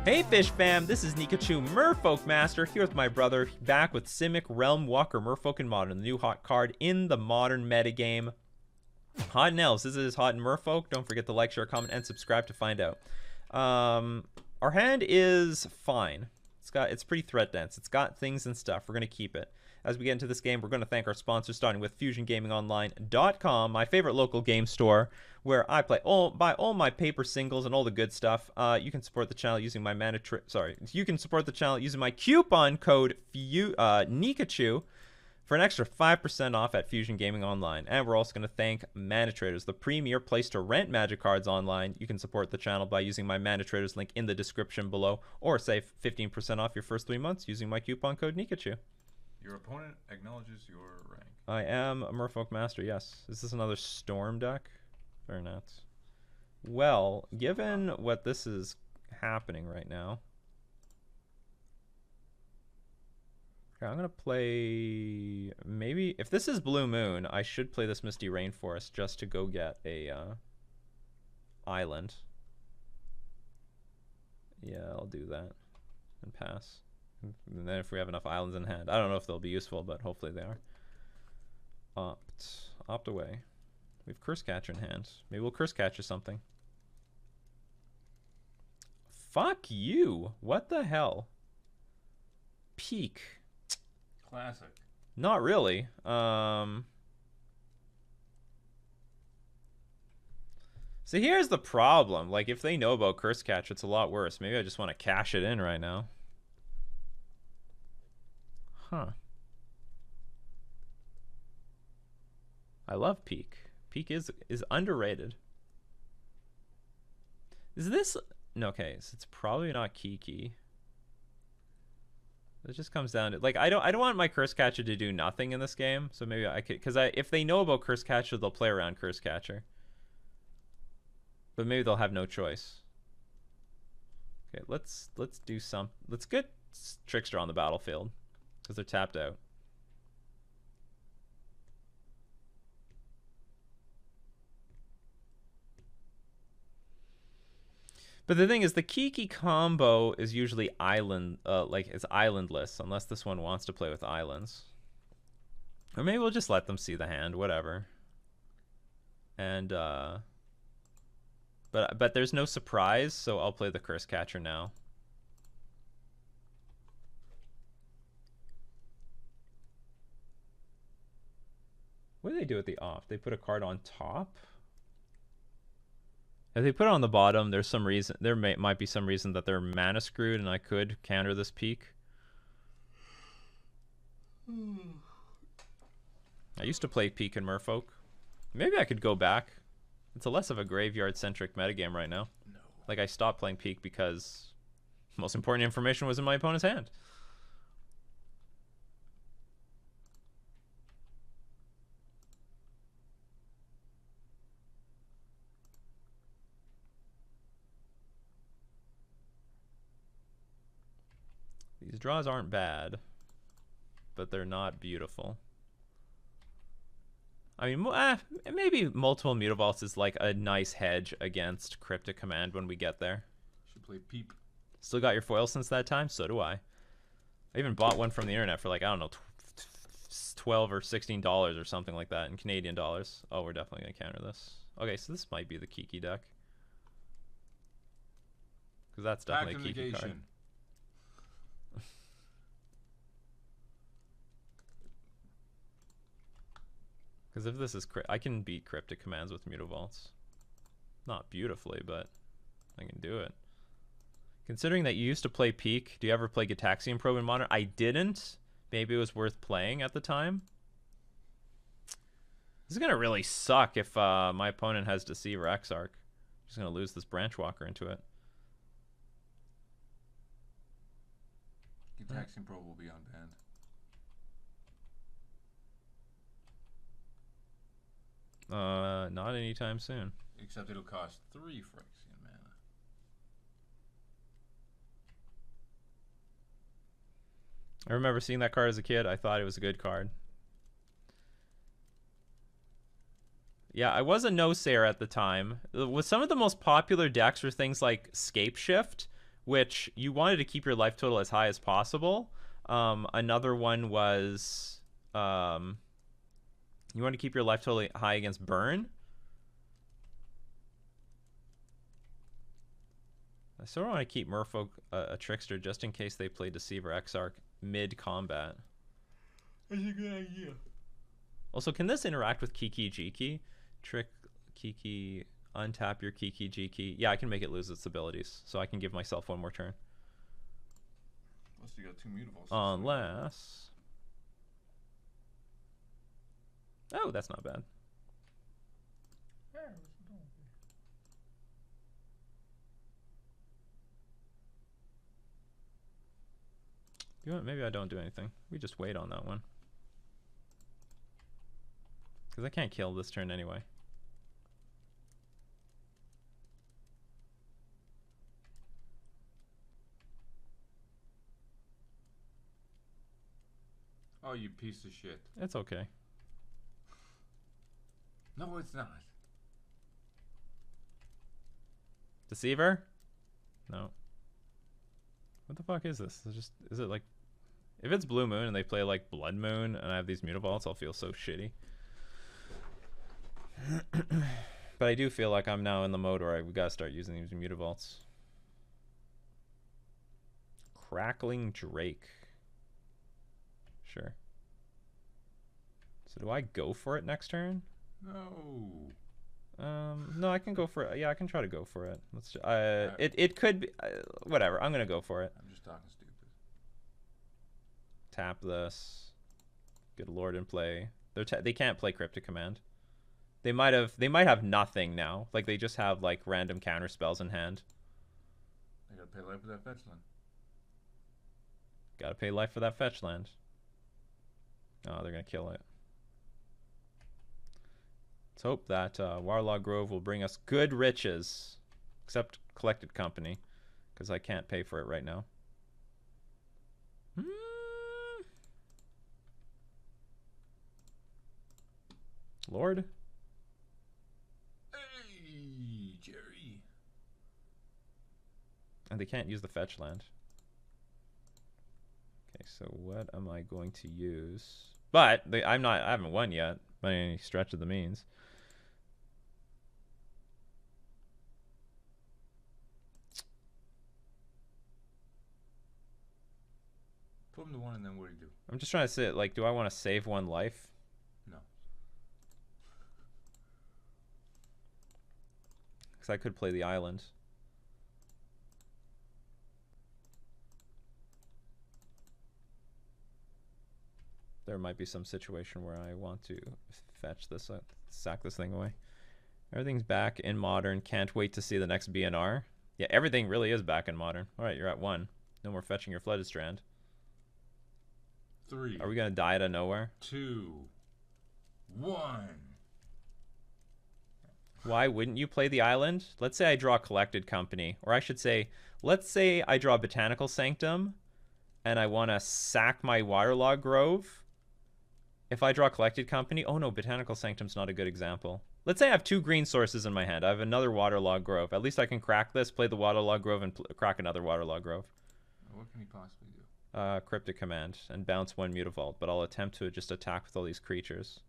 Hey Fish fam, this is Nikachu, Merfolk Master, here with my brother, back with Simic Realmwalker, Merfolk in Modern, the new hot card in the modern metagame. Hot in Elves, this is Hot in Merfolk. Don't forget to like, share, comment, and subscribe to find out. Our hand is fine. It's pretty threat dense. It's got things and stuff. We're going to keep it. As we get into this game, we're going to thank our sponsors, starting with FusionGamingOnline.com, my favorite local game store, where I buy all my paper singles and all the good stuff. You can support the channel using my you can support the channel using my coupon code Nikachu for an extra 5% off at Fusion Gaming Online. And we're also going to thank Mana Traders, the premier place to rent Magic cards online. You can support the channel by using my Mana Traders link in the description below, or save 15% off your first 3 months using my coupon code Nikachu. Your opponent acknowledges your rank. I am a Merfolk Master, yes. Is this another Storm deck? Very nuts. Well, given what this is happening right now, okay, I'm going to play... Maybe... If this is Blue Moon, I should play this Misty Rainforest just to go get a island. Yeah, I'll do that and pass. And then if we have enough islands in hand, I don't know if they'll be useful, but hopefully they are. Opt away. We have Curse Catcher in hand. Maybe we'll Curse Catcher something. Fuck you! What the hell? Peak. Classic. Not really. So here's the problem. Like, if they know about Curse Catcher, it's a lot worse. Maybe I just want to cash it in right now. Huh. I love Peak. Peak is underrated. Is this... No, okay, so it's probably not Kiki. It just comes down to... Like, I don't want my Curse Catcher to do nothing in this game, so maybe I could... Because if they know about Curse Catcher, they'll play around Curse Catcher. But maybe they'll have no choice. Okay, let's do some... Let's get Trickster on the battlefield, because they're tapped out. But the thing is, the Kiki combo is usually island, it's islandless, unless this one wants to play with islands. Or maybe we'll just let them see the hand, whatever. And but there's no surprise, so I'll play the Curse Catcher now. What do they do at the off? They put a card on top? If they put it on the bottom, there's some reason. There might be some reason that they're mana screwed, and I could counter this Peak. I used to play Peak in Merfolk. Maybe I could go back. It's a less of a graveyard-centric metagame right now. No. Like, I stopped playing Peak because the most important information was in my opponent's hand. These draws aren't bad, but they're not beautiful. I mean, maybe multiple Mutavaults is like a nice hedge against Cryptic Command when we get there. Should play Peep. Still got your foil since that time? So do I. I even bought one from the internet for like, I don't know, $12 or $16 or something like that in Canadian dollars. Oh, we're definitely going to counter this. Okay, so this might be the Kiki deck. Because that's definitely a Kiki card. Because if this is... I can beat Cryptic Commands with Mutavaults. Not beautifully, but I can do it. Considering that you used to play Peak, do you ever play Gitaxian Probe in Modern? I didn't. Maybe it was worth playing at the time. This is going to really suck if my opponent has Deceiver Exarch. I'm just going to lose this Branchwalker into it. Gitaxian Probe will be unbanned. Not anytime soon. Except it'll cost 3 Phyrexian mana. I remember seeing that card as a kid. I thought it was a good card. Yeah, I was a no-sayer at the time. With some of the most popular decks were things like Scape Shift, which you wanted to keep your life total as high as possible. Another one was you want to keep your life total high against burn. I still want to keep Merfolk a trickster just in case they play Deceiver Exarch mid-combat. That's a good idea. Also, can this interact with Kiki-Jiki? Trick Kiki, untap your Kiki-Jiki. Yeah, I can make it lose its abilities, so I can give myself one more turn. Unless you got 2 mutables. Unless... Oh, that's not bad. You know what? Maybe I don't do anything. We just wait on that one. Because I can't kill this turn anyway. Oh, you piece of shit. It's okay. No, it's not. Deceiver? No. What the fuck is this? Is it like... If it's Blue Moon and they play like Blood Moon and I have these Mutavaults, I'll feel so shitty. But I do feel like I'm now in the mode where we gotta start using these Mutavaults. Crackling Drake. Sure. So do I go for it next turn? No. No, I can go for it. Yeah, I can try to go for it. Let's. It could be. Whatever. I'm gonna go for it. I'm just talking stupid. Tap this. Good Lord in play. They can't play Cryptic Command. They might have nothing now. Like they just have like random counter spells in hand. I gotta pay life for that fetch land. Gotta pay life for that fetch land. Oh, they're gonna kill it. Let's hope that Warlog Grove will bring us good riches. Except Collected Company. Because I can't pay for it right now. Lord? Hey, Jerry. And they can't use the fetch land. Okay, so what am I going to use? But I haven't won yet by any stretch of the means. Put him to 1 and then what do you do? I'm just trying to say, like, do I want to save 1 life? No. Because I could play the island. There might be some situation where I want to fetch this, sack this thing away. Everything's back in Modern. Can't wait to see the next BNR. Yeah, everything really is back in Modern. All right, you're at 1. No more fetching your Flooded Strand. 3. Are we going to die out of nowhere? 2. 1. Why wouldn't you play the island? Let's say I draw Collected Company. Or I should say, let's say I draw Botanical Sanctum and I want to sack my Waterlog Grove. If I draw Collected Company... Oh no, Botanical Sanctum's not a good example. Let's say I have 2 green sources in my hand. I have another Waterlog Grove. At least I can crack this, play the Waterlog Grove, and crack another Waterlog Grove. What can he possibly do? Cryptic Command and bounce 1 Mutavault, but I'll attempt to just attack with all these creatures.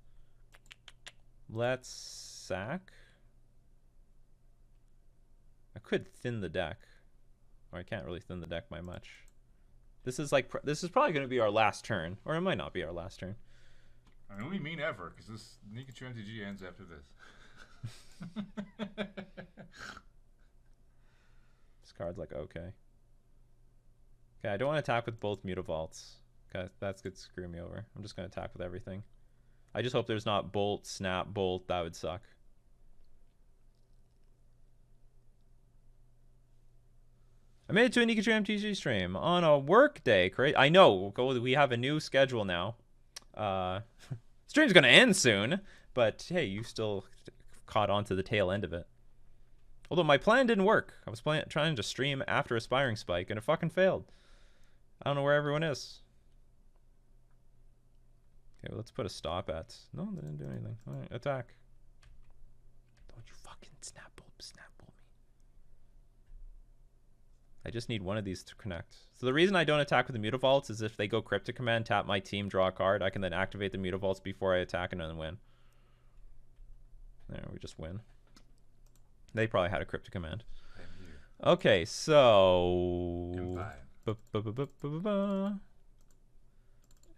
Let's sack. I could thin the deck, or I can't really thin the deck by much. This is probably going to be our last turn, or it might not be our last turn. I only mean ever, because this Nikachu MTG ends after this. This card's like, okay. Okay, I don't want to attack with both Mutavaults. Okay, that's good to screw me over. I'm just going to attack with everything. I just hope there's not Bolt, Snap, Bolt. That would suck. I made it to a Nikachu MTG stream on a work day. I know, we have a new schedule now. Stream's going to end soon, but hey, you still caught on to the tail end of it. Although my plan didn't work. I was trying to stream after Aspiring Spike, and it fucking failed. I don't know where everyone is. Okay, well, let's put a stop at... No, they didn't do anything. All right, attack. Don't you fucking snap bolt me. I just need one of these to connect. So the reason I don't attack with the Mutavaults is if they go Cryptic Command, tap my team, draw a card, I can then activate the Mutavaults before I attack and then win. There, we just win. They probably had a Cryptic Command. Okay, so...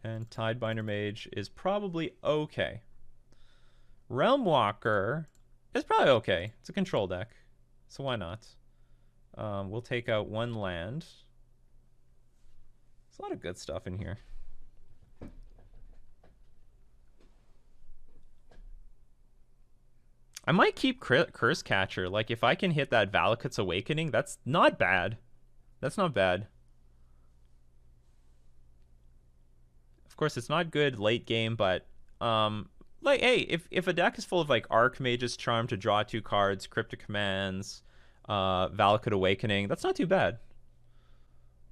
And Tidebinder Mage is probably okay. Realmwalker is probably okay. It's a control deck, so why not? We'll take out one land. There's a lot of good stuff in here. I might keep Curse Catcher. Like, if I can hit that Valakut's Awakening, that's not bad. That's not bad. Of course, it's not good late game, but like, hey, if a deck is full of like Archmage's Charm to draw 2 cards, Cryptic Commands, Valakut Awakening, that's not too bad.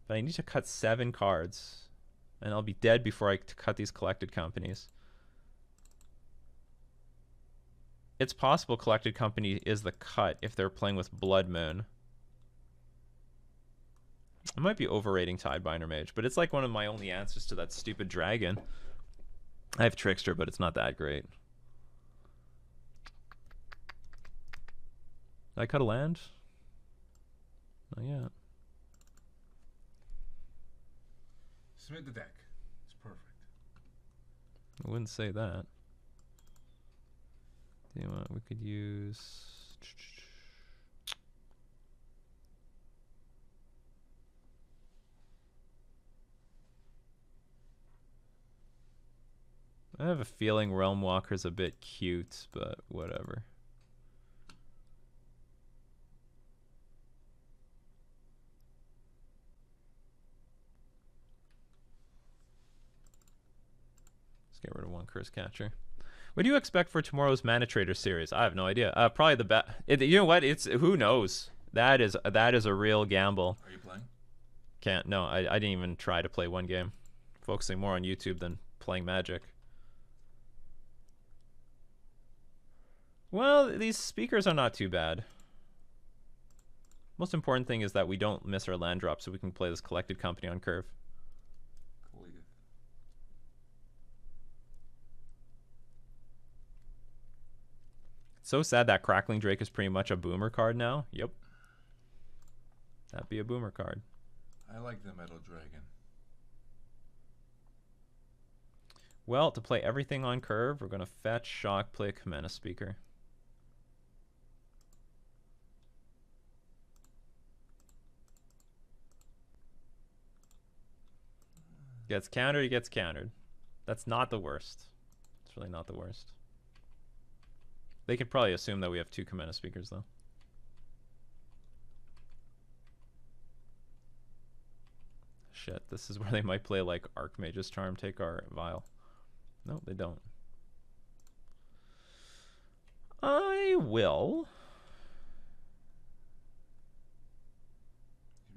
But I need to cut 7 cards, and I'll be dead before I cut these Collected Companies. It's possible Collected Company is the cut if they're playing with Blood Moon. I might be overrating Tidebinder Mage, but it's like one of my only answers to that stupid dragon. I have Trickster, but it's not that great. Did I cut a land? Not yet. Submit the deck. It's perfect. I wouldn't say that. You know what? We could use... I have a feeling Realmwalker's a bit cute, but whatever. Let's get rid of one Curse Catcher. What do you expect for tomorrow's Mana Trader series? I have no idea. Probably the best. You know what? It's who knows. That is a real gamble. Are you playing? Can't. No, I didn't even try to play one game. Focusing more on YouTube than playing Magic. Well, these speakers are not too bad. Most important thing is that we don't miss our land drop, so we can play this Collected Company on curve. So sad that Crackling Drake is pretty much a boomer card now. Yep. That'd be a boomer card. I like the Metal Dragon. Well, to play everything on curve, we're going to fetch, shock, play a Kamena Speaker. Gets countered, he gets countered. That's not the worst. It's really not the worst. They could probably assume that we have 2 Kamena Speakers, though. Shit, this is where they might play, like, Archmage's Charm, take our Vial. No, they don't. I will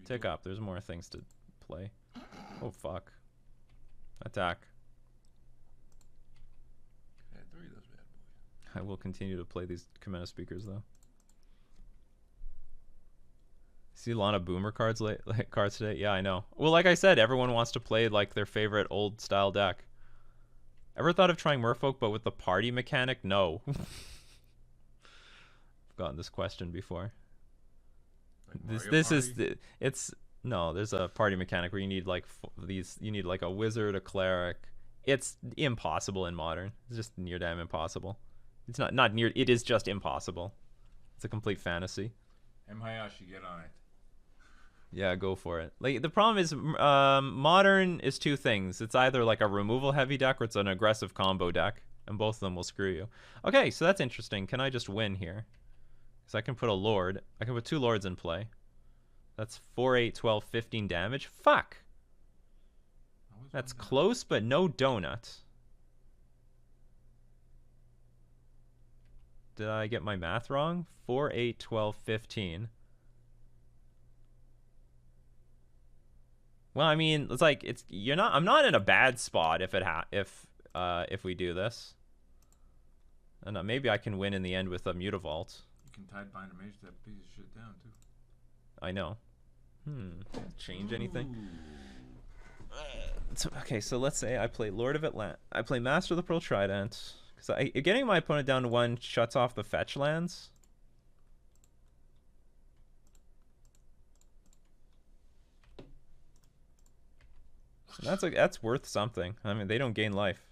tick up. There's more things to play. Oh, fuck. Attack. I will continue to play these Kamena Speakers, though. See a lot of boomer cards cards today? Yeah, I know. Well, like I said, everyone wants to play like their favorite old style deck. Ever thought of trying Merfolk but with the party mechanic? No. I've gotten this question before. Like no, there's a party mechanic where you need like you need like a wizard, a cleric. It's impossible in Modern. It's just near damn impossible. It's not near, it is just impossible. It's a complete fantasy. Hayashi, get on it. Yeah, go for it. Like, the problem is Modern is 2 things. It's either like a removal heavy deck or it's an aggressive combo deck, and both of them will screw you. Okay, so that's interesting. Can I just win here? Because I can put a Lord. I can put 2 Lords in play. That's 4, 8, 12, 15 damage. Fuck! That's close, but no donut. Did I get my math wrong? 4, 8, 12, 15. Well, I mean, it's like I'm not in a bad spot if we do this. And maybe I can win in the end with a Mutavault. You can Tidebinder Mage that piece of shit down too. I know. Change anything? Okay, so let's say I play Lord of Atlant. I play Master of the Pearl Trident. Because getting my opponent down to 1 shuts off the fetch lands. And that's worth something. I mean, they don't gain life.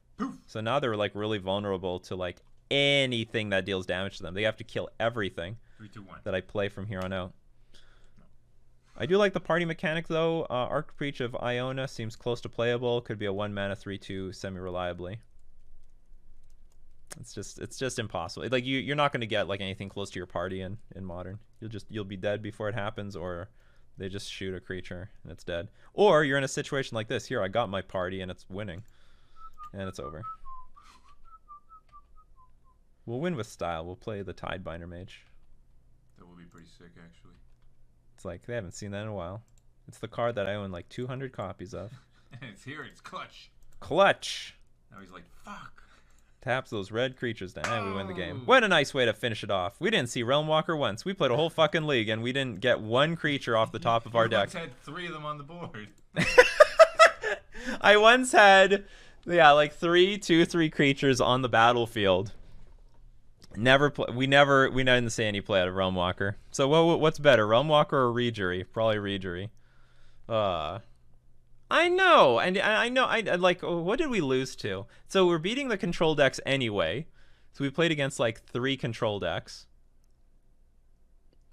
So now they're like really vulnerable to like anything that deals damage to them. They have to kill everything 3, 2, 1. that I play from here on out. I do like the party mechanic though. Archpreach of Iona seems close to playable. Could be a 1 mana 3/2 semi-reliably. It's just impossible. Like you're not going to get like anything close to your party in Modern. You'll be dead before it happens, or they just shoot a creature and it's dead. Or you're in a situation like this. Here, I got my party and it's winning, and it's over. We'll win with style. We'll play the Tidebinder Mage. That would be pretty sick, actually. It's like they haven't seen that in a while. It's the card that I own like 200 copies of. And it's here. It's clutch. Clutch. Now he's like, fuck. Taps those red creatures down, and we win the game. What a nice way to finish it off. We didn't see Realmwalker once. We played a whole fucking league, and we didn't get 1 creature off the top of our deck. I once had 3 of them on the board. I once had, like 3 creatures on the battlefield. We didn't see any play out of Realmwalker. So what's better, Realmwalker or Reejerey? Probably Reejerey. I know, and I know. I like. What did we lose to? So we're beating the control decks anyway. So we played against like 3 control decks.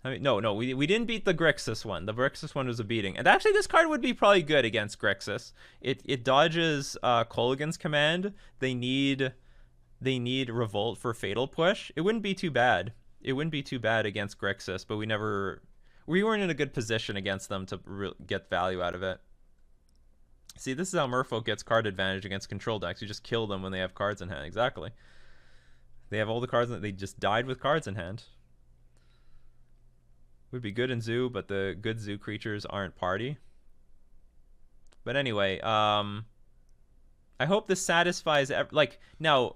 I mean, no, we didn't beat the Grixis one. The Grixis one was a beating, and actually this card would be probably good against Grixis. It dodges Kolaghan's Command. They need Revolt for Fatal Push. It wouldn't be too bad. It wouldn't be too bad against Grixis, but we weren't in a good position against them to get value out of it. See, this is how Merfolk gets card advantage against control decks. You just kill them when they have cards in hand. Exactly. They have all the cards, they just died with cards in hand. Would be good in Zoo, but the good Zoo creatures aren't party. But anyway, I hope this satisfies now.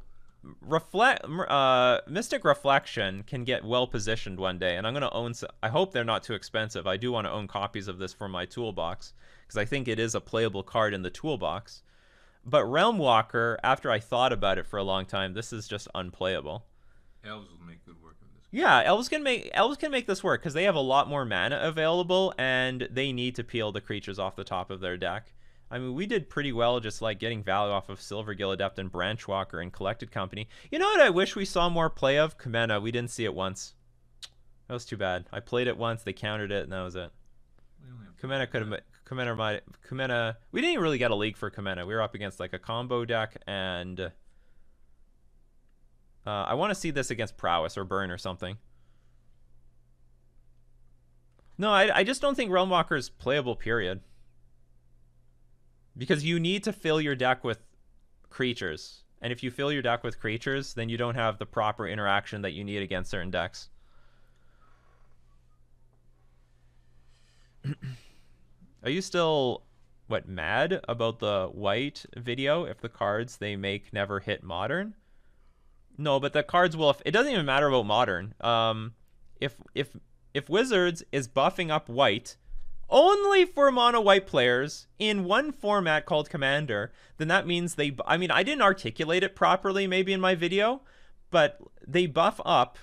Mystic Reflection can get well positioned one day, and I'm gonna own. I hope they're not too expensive. I do want to own copies of this for my toolbox because I think it is a playable card in the toolbox. But Realmwalker, after I thought about it for a long time, this is just unplayable. Elves will make good work of this. Yeah, elves can make this work because they have a lot more mana available, and they need to peel the creatures off the top of their deck. I mean, we did pretty well just like getting value off of Silvergill Adept and Branchwalker and Collected Company. You know what I wish we saw more play of? Kamena. We didn't see it once. That was too bad. I played it once, they countered it, and that was it. Kamena could have... Kamena... We didn't even really get a league for Kamena. We were up against like a combo deck, and... I want to see this against Prowess or Burn or something. No, I just don't think Realmwalker is playable, period. Because you need to fill your deck with creatures. And if you fill your deck with creatures, then you don't have the proper interaction that you need against certain decks. Are you still, mad about the white video if the cards they make never hit Modern? No, but the cards will... It doesn't even matter about Modern. If Wizards is buffing up white... only for mono white players in one format called Commander, then that means I mean, I didn't articulate it properly maybe in my video, but they buff up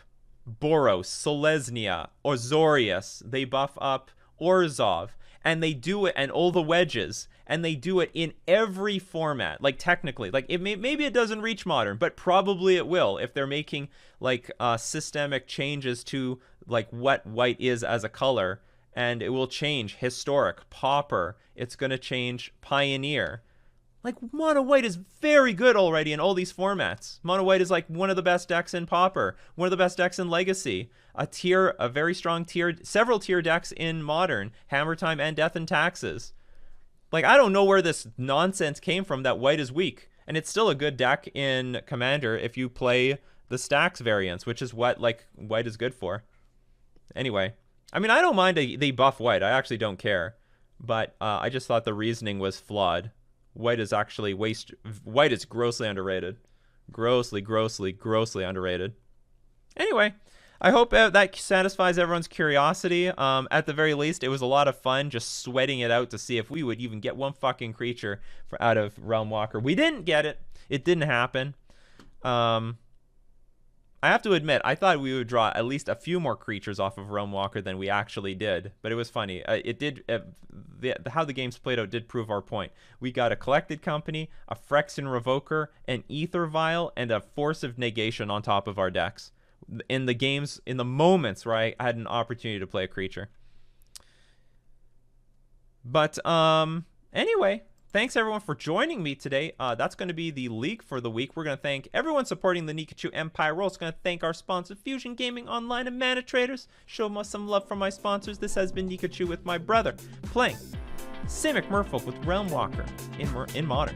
Boros, Selesnya, Azorius, they buff up Orzhov, and they do it, and all the wedges, and they do it in every format. Like technically, like maybe it doesn't reach Modern, but probably it will if they're making like systemic changes to like what white is as a color. And it will change Historic, Pauper. It's going to change Pioneer. Like, Mono White is very good already in all these formats. Mono White is like one of the best decks in Pauper, one of the best decks in Legacy, a very strong tier, several tier decks in Modern, Hammer Time and Death and Taxes. Like, I don't know where this nonsense came from that white is weak. And it's still a good deck in Commander if you play the stacks variants, which is what, like, white is good for. Anyway. I mean, I don't mind they buff white. I actually don't care. But I just thought the reasoning was flawed. White is actually white is grossly underrated. Grossly underrated. Anyway, I hope that satisfies everyone's curiosity. At the very least, it was a lot of fun just sweating it out to see if we would even get one fucking creature out of Realmwalker. We didn't get it. It didn't happen. I have to admit, I thought we would draw at least a few more creatures off of Realmwalker than we actually did. But it was funny. It did. How the games played out did prove our point. We got a Collected Company, a Phyrexian Revoker, an Ether Vial, and a Force of Negation on top of our decks. In the games, in the moments where I had an opportunity to play a creature. But anyway, thanks everyone for joining me today. That's going to be the league for the week. We're going to thank everyone supporting the Nikachu Empire. We're also going to thank our sponsors, Fusion Gaming Online and Mana Traders. Show us some love from my sponsors. This has been Nikachu with my brother, playing Simic Merfolk with Realmwalker in Modern.